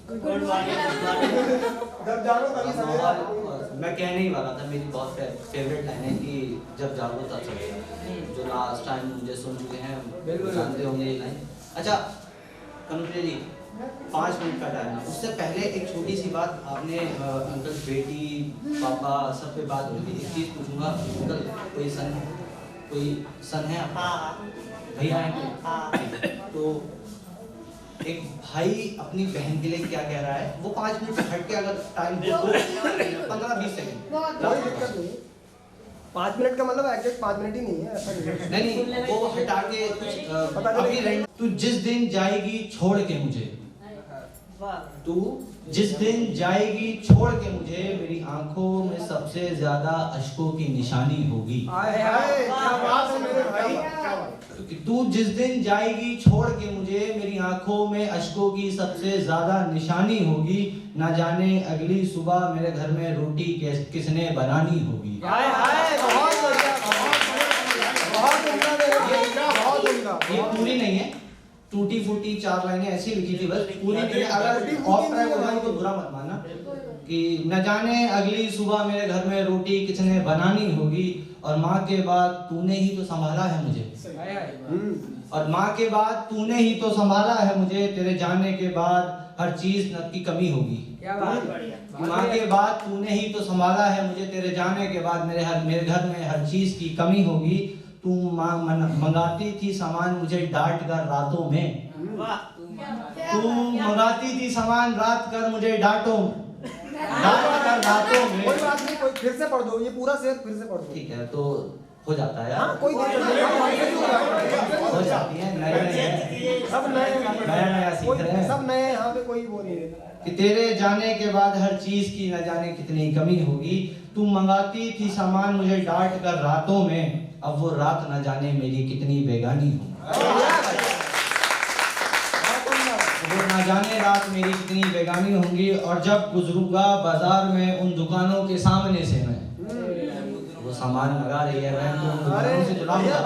जब जागो तभी सवेरा। मैं कहने ही वाला था, मेरी बहुत फेवरेट लाइन है कि जब जागो तब सवेरा। जो लास्ट टाइम मुझे सुन चुके हैं बिल्कुल जानते होंगे ये लाइन। अच्छा कनुप्रिया जी, 5 मिनट का टाइम है, उससे पहले एक छोटी सी बात, आपने अंकल बेटी पापा सब पे बात हुई थी, एक चीज़ पूछूंगा अंकल, कोई सन है आपका? भैया हैं? तो एक भाई अपनी बहन के लिए क्या कह रहा है, वो 5 मिनट से हट के अगर टाइम दे तो 15-20 सेकंड, कोई दिक्कत नहीं। 5 मिनट का मतलब एग्जैक्ट 5 मिनट ही नहीं है, ऐसा नहीं वो हटा के पता चले। तू जिस दिन जाएगी छोड़ के मुझे, तू जिस दिन जाएगी छोड़ के मुझे, मेरी आंखों में सबसे ज्यादा अश्कों की निशानी होगी। हाय हाय क्या बात है मेरे भाई। कि तू जिस दिन जाएगी छोड़ के मुझे, मेरी आंखों में अश्कों की सबसे ज्यादा निशानी होगी। ना जाने अगली सुबह मेरे घर में रोटी किसने बनानी होगी। हाय हाय बहुत बढ़िया, बहुत उम्दा, बहुत उम्दा। ये पूरी नहीं है, टूटी फूटी 4 लाइनें ऐसी लिखी थी बस, पूरी नहीं है। अगर ऑफ ट्रैक हो जाए तो बुरा मत मानना। कि न जाने अगली सुबह मेरे घर में रोटी किसने बनानी होगी, और माँ के बाद तूने ही तो संभाला है मुझे, और माँ के बाद तूने ही तो संभाला है मुझे, तेरे जाने के बाद हर चीज की कमी होगी। माँ के बाद तूने ही तो संभाला है मुझे, तेरे जाने के बाद मेरे घर में हर चीज की कमी होगी। तू मंगाती थी सामान मुझे डांट कर रातों में, तू मंगाती थी सामान रात कर मुझे डांट कर रातों में। कोई बात नहीं, कोई फिर से पढ़ दो, ये पूरा शेर फिर से पढ़ दो। ठीक है तो हो जाता है। हाँ कोई दिक्कत नहीं, हो जाती है, नए सब नए, नया सीख रहे हैं, सब नए, यहाँ पे कोई वो नहीं है। कि तेरे जाने के बाद हर चीज की न जाने कितनी कमी होगी। तू मंगाती थी सामान मुझे डांट कर रातों में, अब वो रात न जाने मेरी कितनी बेगानी हो। वो न जाने रात मेरी कितनी बेगानी होंगी, और जब गुजरूंगा बाजार में उन दुकानों के सामने से मैं, वो सामान लगा रही है, मैं तो दुकानों से जुड़ाऊंगा,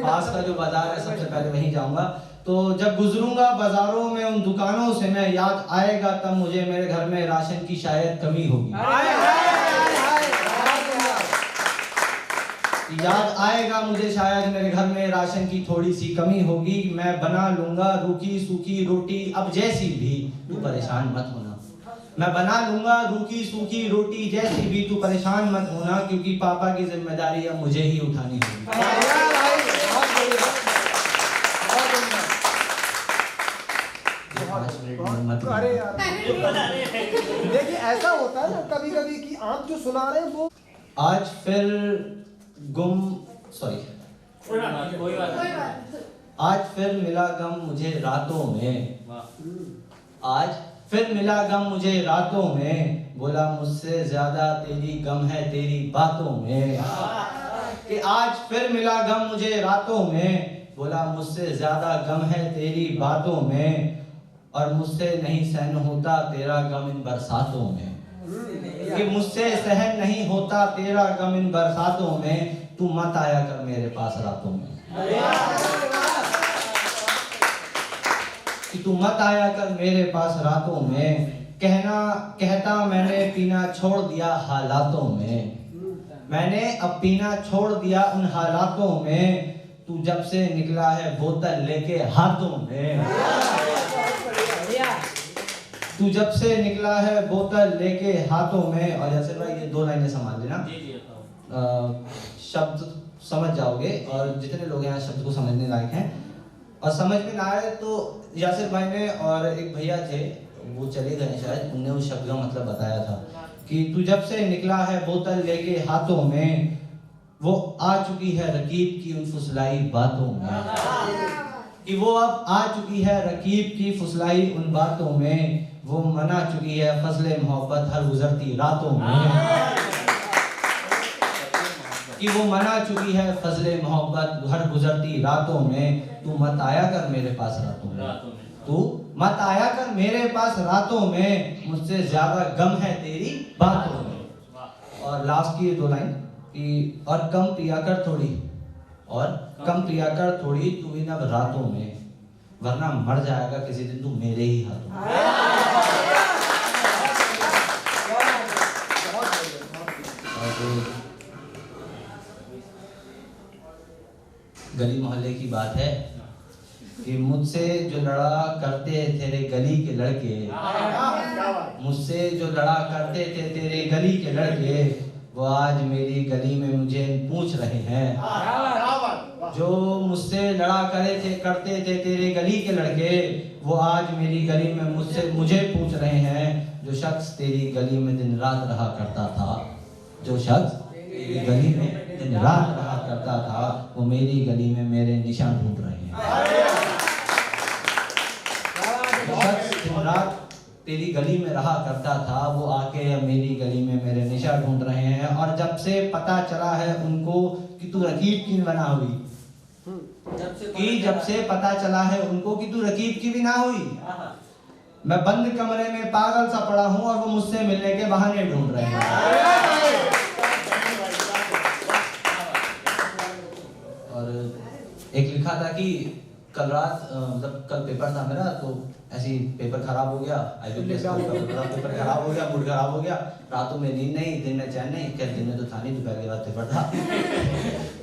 पास का जो बाजार है सबसे पहले वहीं जाऊंगा। तो जब गुजरूंगा बाजारों में उन दुकानों से मैं, याद आएगा तब मुझे मेरे घर में राशन की शायद कमी होगी। याद आएगा मुझे शायद मेरे घर में राशन की थोड़ी सी कमी होगी। मैं बना लूंगा रूखी सूखी रोटी अब जैसी भी, तू परेशान मत होना। मैं बना लूंगा रूखी सूखी रोटी जैसी भी, तू परेशान मत होना, क्योंकि पापा की जिम्मेदारी अब मुझे ही उठानी होगी। अरे यार देखिए ऐसा होता है ना कभी कभी कि आप जो सुना रहे हैं वो आज फिर आज फिर मिला गम मुझे रातों में, आज फिर मिला गम मुझे रातों में, बोला मुझसे ज्यादा तेरी गम है तेरी बातों में। कि आज फिर मिला गम मुझे रातों में, बोला मुझसे ज्यादा गम है तेरी बातों में, और मुझसे नहीं सहन होता तेरा गम इन बरसातों में। कि मुझसे सहन नहीं होता तेरा गम इन बरसातों में, तू मत आया कर मेरे पास रातों में। कि तू मत आया कर मेरे पास रातों में, कहता मैंने पीना छोड़ दिया हालातों में, मैंने अब पीना छोड़ दिया उन हालातों में, तू जब से निकला है बोतल लेके हाथों में। तू जब से निकला है बोतल लेके हाथों में। और जैसे भाई ये 2 लाइनें संभाल लेना, शब्द समझ जाओगे, और जितने लोग यहाँ शब्द को समझने लायक हैं, और समझ में ना आए तो यासिर भाई ने और एक भैया थे वो चले गए शायद, उन्होंने उस शब्द का मतलब बताया था कि तू जब से निकला है बोतल लेके हाथों में, वो आ चुकी है रकीब की उन फुसलाई बातों में। कि वो अब आ चुकी है रकीब की फुसलाई उन बातों में, वो मना चुकी है फजले मोहब्बत हर गुजरती रातों में। कि वो मना चुकी है फजले मोहब्बत हर गुजरती रातों में, तू मत आया कर मेरे पास रातों में, तू मत आया कर मेरे पास रातों में, मुझसे ज्यादा गम है तेरी बातों में। और लास्ट की 2 लाइन कि और कम पिया कर थोड़ी, और कम पिया कर थोड़ी तू इन अब रातों में, वरना मर जाएगा किसी दिन तू मेरे ही हाथों में। मुझसे जो लड़ा करते तेरे गली के लड़के, मुझसे जो लड़ा करते थे तेरे गली के लड़के, वो आज मेरी गली में मुझे पूछ रहे हैं। जो मुझसे लड़ा करते थे तेरे गली के लड़के, वो आज मेरी गली में मुझे पूछ रहे हैं। जो शख्स तेरी गली में दिन रात रहा करता था, जो शख्स तेरी गली में दिन रात रहा करता था, वो मेरी गली में मेरे निशान ढूंढ रहे हैं। जो शख्स दिन रात तेरी गली में रहा करता था, वो आके मेरी गली में मेरे निशान ढूंढ रहे हैं। और जब से पता चला है उनको कि तू रकीब की बना हुई, जब से पता चला है उनको कि तू रकीब की भी ना हुई, मैं बंद कमरे में पागल सा पड़ा हूँ और वो मुझसे मिलने के बहाने ढूंढ रहे हैं। और एक लिखा था कि कल रात मतलब कल पेपर था मेरा, तो ऐसी पेपर खराब हो गया, IBPS का पेपर खराब हो गया, मूड खराब हो गया, रातों में नींद नहीं, दिन में चैन नहीं। क्या दिन में तो था नहीं, दोपहर के बाद पेपर था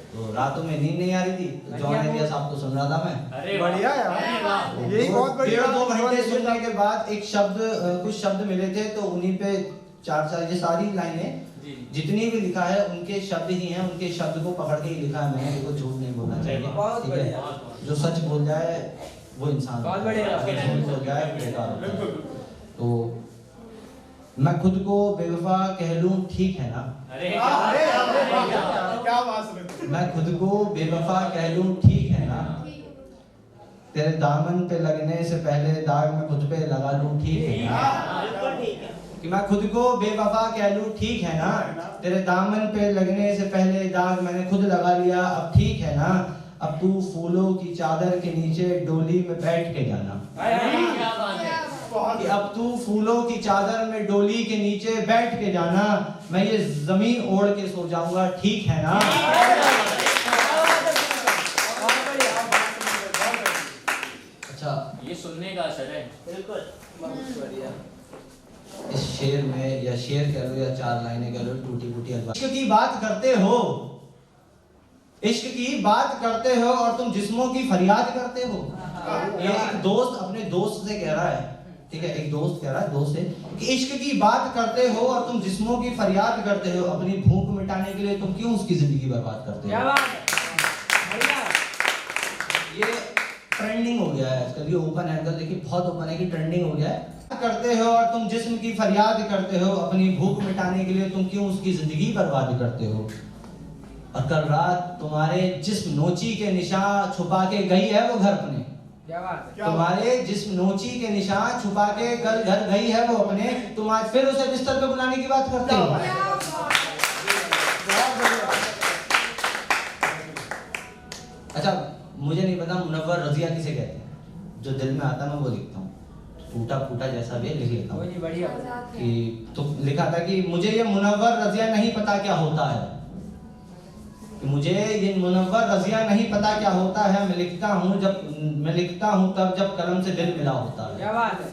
तो रातों में नींद नहीं आ रही थी। जॉन एलियस आपको सुन रहा था मैं। बढ़िया यार, यही बहुत बढ़िया। 2 घंटे सुनने के बाद एक शब्द कुछ शब्द मिले थे, तो उन्हीं पे 4 ये सारी लाइनें जितनी भी लिखा है उनके शब्द ही हैं, उनके शब्द को पकड़ के ही लिखा है मैंने। देखो झूठ नहीं बोलना चाहिए, ठीक है। जो सच बोल जाए वो इंसान झूठ बोल जाए बेकार होता है। तो मैं खुद को बेवफा कह लूं, ठीक है ना? क्या बात। मैं खुद को बेवफा कह लूं, ठीक है ना? तेरे दामन पे लगने से पहले दाग मैं खुद पे लगा लूं, ठीक है ना? कि मैं खुद को बेवफा कह लूं, ठीक है ना? तेरे दामन पे लगने से पहले दाग मैंने खुद लगा लिया, अब ठीक है ना? अब तू फूलों की चादर के नीचे डोली में बैठ के जाना। कि अब तू फूलों की चादर में डोली के नीचे बैठ के जाना, मैं ये जमीन ओढ़ के सो जाऊंगा, ठीक है ना? अच्छा, ये सुनने का असर है। बिल्कुल। इस शेर में, या शेर कह लो या 4 लाइनें कह लो, टूटी फूटी अल्फाज। इश्क की बात करते हो, इश्क की बात करते हो और तुम जिस्मों की फरियाद करते हो। ये एक दोस्त अपने दोस्त से कह रहा है, ठीक है, एक दोस्त कह रहा है दोस्त से कि इश्क की बात करते हो और तुम जिस्मों की फरियाद करते हो, अपनी भूख मिटाने के लिए तुम क्यों उसकी जिंदगी बर्बाद करते हो? ये ट्रेंडिंग हो गया है आजकल, ये ओपन एंगल देखिए बहुत ओपन है कि ट्रेंडिंग हो गया है। करते हो और तुम जिस्म की फरियाद करते हो, अपनी भूख मिटाने के लिए तुम क्यों उसकी जिंदगी बर्बाद करते हो? और कल रात तुम्हारे जिस्म नोची के निशान छुपा के गई है वो घर अपने। क्या बात है? तुम्हारे जिस्म नोची के निशान छुपा के कल घर गई है वो अपने, तुम आज फिर उसे बिस्तर पे बुलाने की बात करते हो। अच्छा, मुझे नहीं पता मुनव्वर रजिया किसे कहते हैं, जो दिल में आता मैं वो लिखता हूँ, टूटा फूटा जैसा भी लिख लेता हूँ। बढ़िया कि तो लिखा था कि मुझे ये मुनव्वर रजिया नहीं पता क्या होता है, कि मुझे ये मुनव्वर रजिया नहीं पता क्या होता है, मैं लिखता हूँ तब जब कलम से दिल मिला होता है। क्या बात है?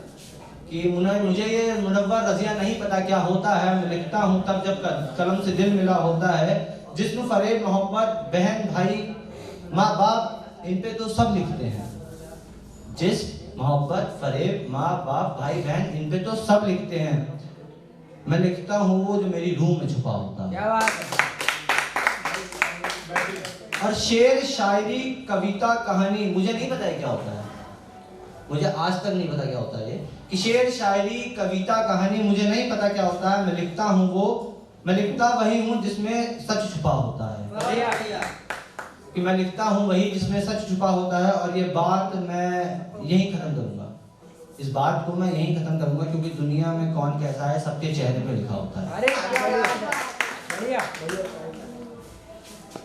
कि मुझे ये मुनव्वर रजिया नहीं पता क्या होता है, मैं लिखता हूँ तब जब कलम से दिल मिला होता है। जिस्म फरेब मोहब्बत बहन भाई माँ बाप इन पे तो सब लिखते हैं। जिस्म मोहब्बत फरेब माँ बाप भाई बहन इन पे तो सब लिखते हैं, मैं लिखता हूँ वो जो मेरी रूह में छुपा होता है। क्या बात है? और शेर शायरी कविता कहानी मुझे नहीं पता है क्या होता है, मुझे आज तक नहीं पता क्या होता है ये, कि शेर शायरी कविता कहानी मुझे नहीं पता क्या होता है, मैं लिखता वही हूँ जिसमें सच छुपा होता है। कि मैं लिखता हूँ वही जिसमें सच छुपा होता है। और ये बात मैं यही खत्म करूंगा, इस बात को मैं यही खत्म करूंगा, क्योंकि दुनिया में कौन कैसा है सबके चेहरे पे लिखा होता है। अरे क्या बात है? बढ़िया।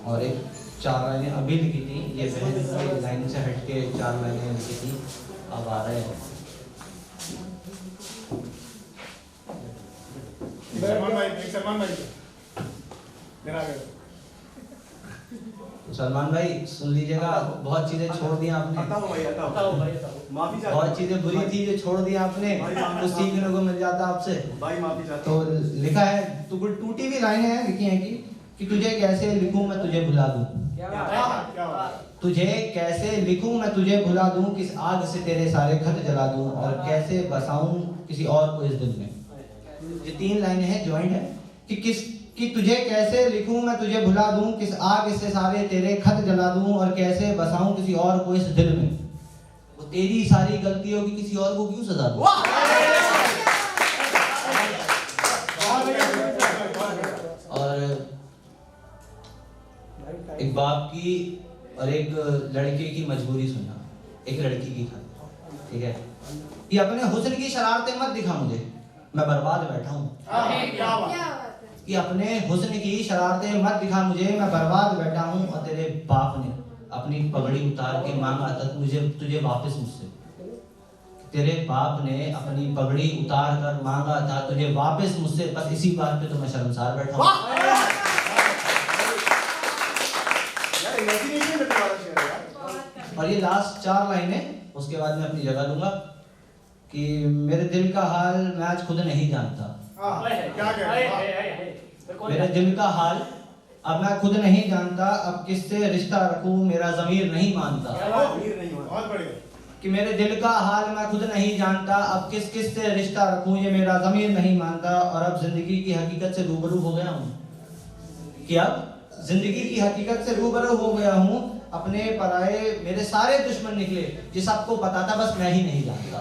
और एक 4 लाइनें अभी लिखी थी, ये बहन लाइन से हटके 4 लाइनें लिखी थी, अब आ रहे हैं। सलमान भाई सुन लीजिएगा, बहुत चीजें छोड़ दी आपने, बहुत चीजें बुरी थी जो छोड़ दी आपने, कुछ सीखने को मिल जाता आपसे। तो लिखा है, तो कुछ टूटी हुई लाइनें हैं लिखी हैं कि तुझे कैसे लिखूं मैं तुझे भुला दूं। क्या बात है? तुझे कैसे लिखूं मैं तुझे भुला दूं, किस आग से तेरे सारे खत जला दूं, और कैसे बसाऊं किसी और को इस दिल में। ये 3 लाइनें हैं, जॉइंट है कि तुझे कैसे लिखूं मैं तुझे भुला दूं, किस आग से सारे तेरे खत जला दूं, और कैसे बसाऊं किसी और को इस दिल में। वो तेरी सारी गलतियों की किसी और को क्यों सजा दूं। और एक बाप की और एक लड़के की मजबूरी सुनना। एक लड़की की था, ठीक है, कि अपने हुस्न की शरारतें मत दिखा मुझे, मैं बर्बाद बैठा हूँ। कि अपने हुस्न की शरारतें मत दिखा मुझे, मैं बर्बाद बैठा हूँ। और तेरे बाप ने अपनी पगड़ी उतार के मांगा था तुझे वापस मुझसे। तेरे बाप ने अपनी पगड़ी उतार कर मांगा था तुझे वापस मुझसे। बस इसी बात पे तो मैं शर्मसार बैठा हूँ। और ये लास्ट 4 लाइनें, उसके बाद मैं अपनी जगह लूंगा। कि मेरे दिल का हाल मैं आज खुद नहीं जानता। मेरे दिल का हाल अब मैं खुद नहीं जानता, अब किससे रिश्ता रखूं मेरा ज़मीर नहीं मानता। कि मेरे दिल का हाल मैं खुद नहीं जानता, अब किस से रिश्ता रखूं ये मेरा ज़मीर नहीं मानता। और अब जिंदगी की हकीकत से रूबरू हो गया हूँ। कि अब जिंदगी की हकीकत से रूबरू हो गया हूँ। अपने पराए मेरे सारे दुश्मन निकले, ये सबको पता था, बस मैं ही नहीं जानता।